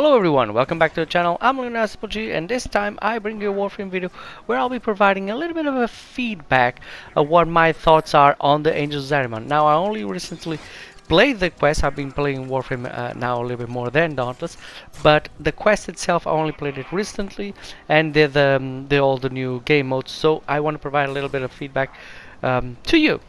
Hello everyone, welcome back to the channel. I'm LeonardSPG, and this time I bring you a Warframe video where I'll be providing a little bit of a feedback of what my thoughts are on the Angel Zariman. Now, I only recently played the quest. I've been playing Warframe now a little bit more than Dauntless, but the quest itself I only played it recently and did all the new game modes, so I want to provide a little bit of feedback to you.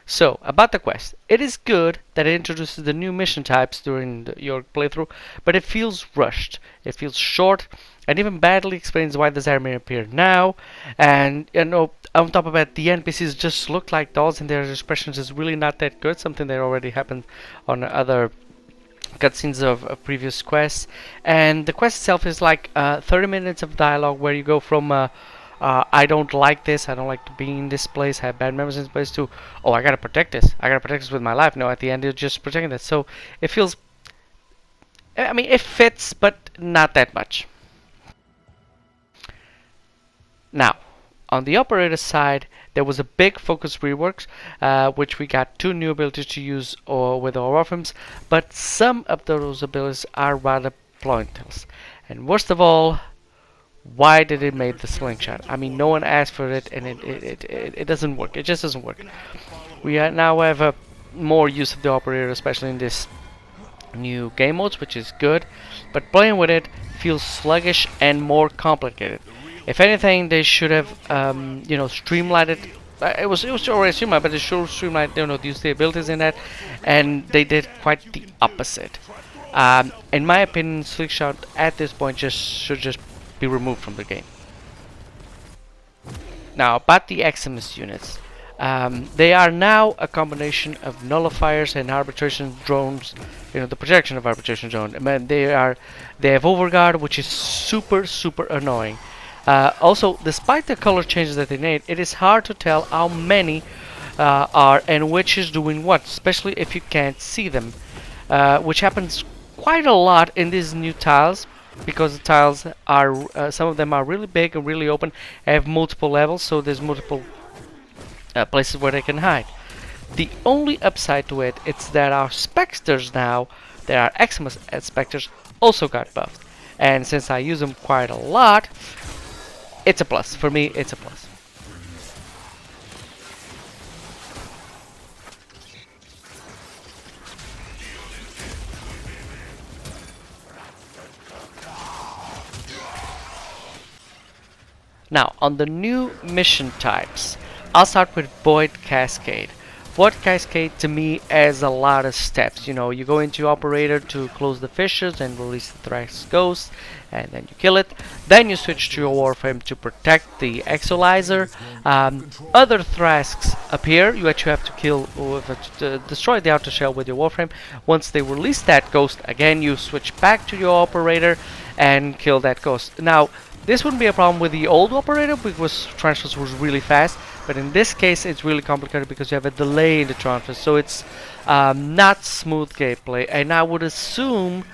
So, about the quest, it is good that it introduces the new mission types during your playthrough, but it feels rushed, it feels short, and even badly explains why the Zariman appear now. And on top of that, the NPCs just look like dolls, and their expressions is really not that good, something that already happened on other cutscenes of previous quests. And the quest itself is like 30 minutes of dialogue where you go from I don't like this, I don't like to be in this place, I have bad memories in this place, to, oh, I gotta protect this with my life. No, at the end you're just protecting this. So it feels, I mean, it fits, but not that much. Now, on the operator side, there was a big focus reworks, which we got 2 new abilities to use with our Warframes, but some of those abilities are rather pointless. And worst of all, why did it make the slingshot? I mean, no one asked for it, and it doesn't work. It just doesn't work. We now have more use of the operator, especially in this new game modes, which is good. But playing with it feels sluggish and more complicated. If anything, they should have, streamlined it. It was already streamlined, but they should streamline, use the abilities in that, and they did quite the opposite. In my opinion, slingshot at this point should just be removed from the game. Now, about the Eximus units, they are now a combination of nullifiers and arbitration drones. The projection of arbitration drone. I mean, they have overguard, which is super annoying. Also, despite the color changes that they made, it is hard to tell how many are and which is doing what, especially if you can't see them, which happens quite a lot in these new tiles, because the tiles are some of them are really big and really open, have multiple levels, so there's multiple places where they can hide. The only upside to it is that our specters now, there are Eximus specters, also got buffed, and since I use them quite a lot, it's a plus. For me, it's a plus. Now, on the new mission types, I'll start with Void Cascade. Void Cascade to me has a lot of steps. You go into Operator to close the fissures and release the Thrax Ghost, and then you kill it. Then you switch to your Warframe to protect the Exolizer. Other Thraxks appear. You actually have to kill or destroy the outer shell with your Warframe. Once they release that Ghost, again you switch back to your Operator and kill that Ghost. Now, this wouldn't be a problem with the old Operator because transfers was really fast, but in this case it's really complicated because you have a delay in the transfer, so it's not smooth gameplay. And I would assume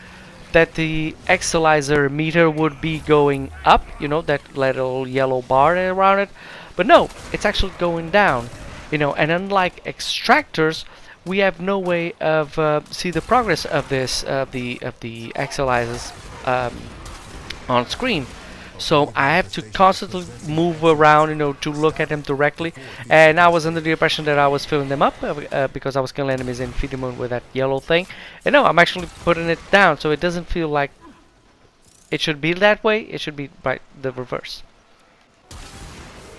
that the Exolizer meter would be going up, that little yellow bar around it, but no, it's actually going down. And unlike extractors, we have no way of see the progress of this the Exolizers on screen. So I have to constantly move around, to look at them directly. And I was under the impression that I was filling them up because I was killing enemies and feeding them with that yellow thing. And no, I'm actually putting it down, so it doesn't feel like it should be that way. It should be by the reverse.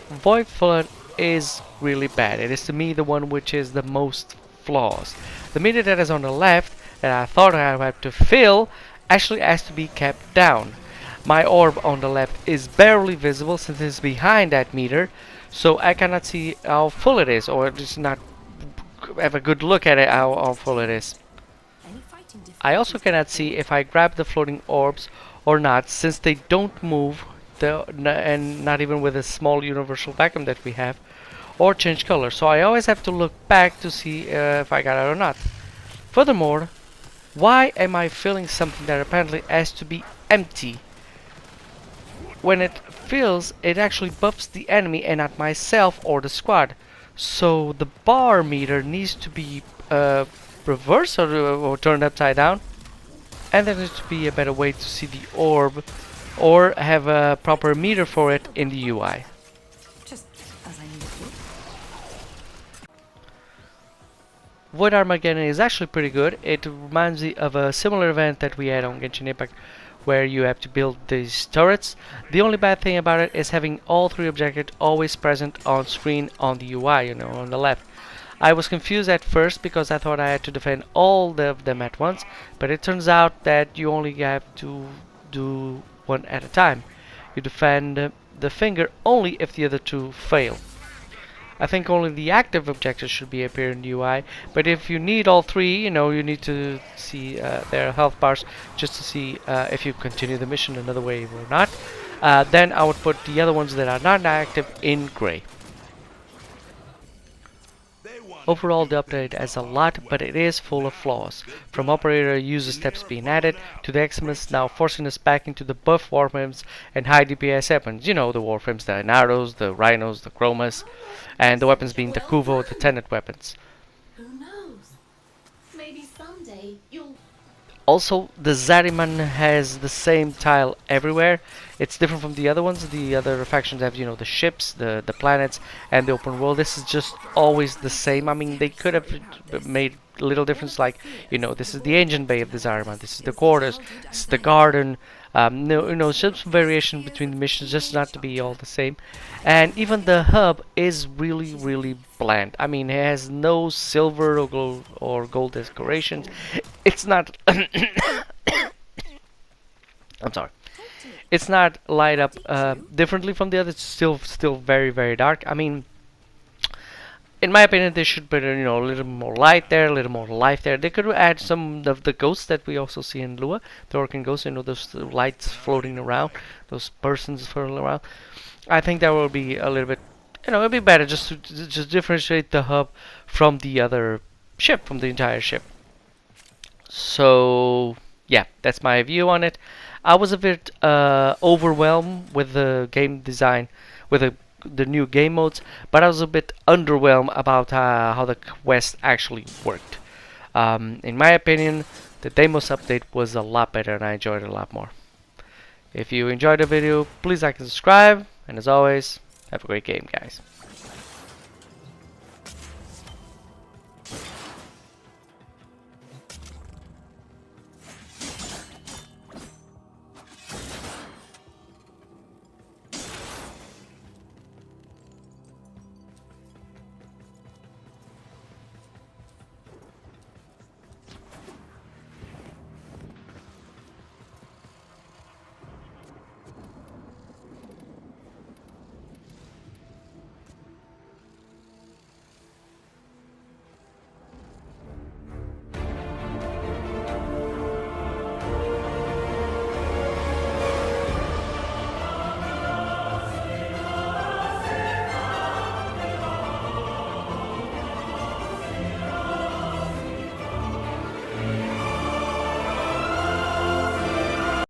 Void Flood is really bad. It is to me the one which is the most flaws. The meter that is on the left that I thought I would have to fill actually has to be kept down. My orb on the left is barely visible since it's behind that meter, so I cannot see how full it is, or just not have a good look at it how full it is. I also cannot see if I grab the floating orbs or not, since they don't move, and not even with a small universal vacuum that we have, or change color. So I always have to look back to see if I got it or not. Furthermore, why am I filling something that apparently has to be empty? When it fills, it actually buffs the enemy and not myself or the squad. So the bar meter needs to be reversed or turned upside down. and there needs to be a better way to see the orb or have a proper meter for it in the UI. Just as I need to. Void Armageddon is actually pretty good. It reminds me of a similar event that we had on Genshin Impact, where you have to build these turrets. The only bad thing about it is having all three objectives always present on screen on the UI, you know, on the left. I was confused at first because I thought I had to defend all of them at once, but it turns out that you only have to do one at a time. You defend the finger only if the other two fail. I think only the active objectives should be appear in the UI, but if you need all three, you know, you need to see their health bars just to see if you continue the mission another way or not. Then I would put the other ones that are not active in gray. Overall, the update has a lot, but it is full of flaws. From operator user steps being added, to the Xmas now forcing us back into the buff Warframes and high DPS weapons. You know, the Warframes, the Naros, the Rhinos, the Chromas, and the weapons being the Kuvo, the Tenet weapons. Who knows? Maybe someday you'll. Also, the Zariman has the same tile everywhere. It's different from the other ones. The other factions have, you know, the ships, the planets, and the open world. This is just always the same. I mean, they could have made a little difference, like, you know, this is the engine bay of the Zariman, this is the quarters, this is the garden. No, you know, some variation between the missions, just not to be all the same. And even the hub is really bland. I mean, it has no silver or gold decorations. It's not. I'm sorry. It's not light up differently from the others. It's still very dark. I mean, in my opinion, they should put, you know, a little more light there, a little more life there. They could add some of the ghosts that we also see in Lua, the Orcan ghosts, you know, those lights floating around, those persons floating around. I think that will be a little bit, you know, it'll be better just to just differentiate the hub from the other ship, from the entire ship. So yeah, that's my view on it. I was a bit overwhelmed with the game design, with the new game modes, but I was a bit underwhelmed about how the quest actually worked. In my opinion, the Deimos update was a lot better and I enjoyed it a lot more. If you enjoyed the video, please like and subscribe, and as always, have a great game, guys.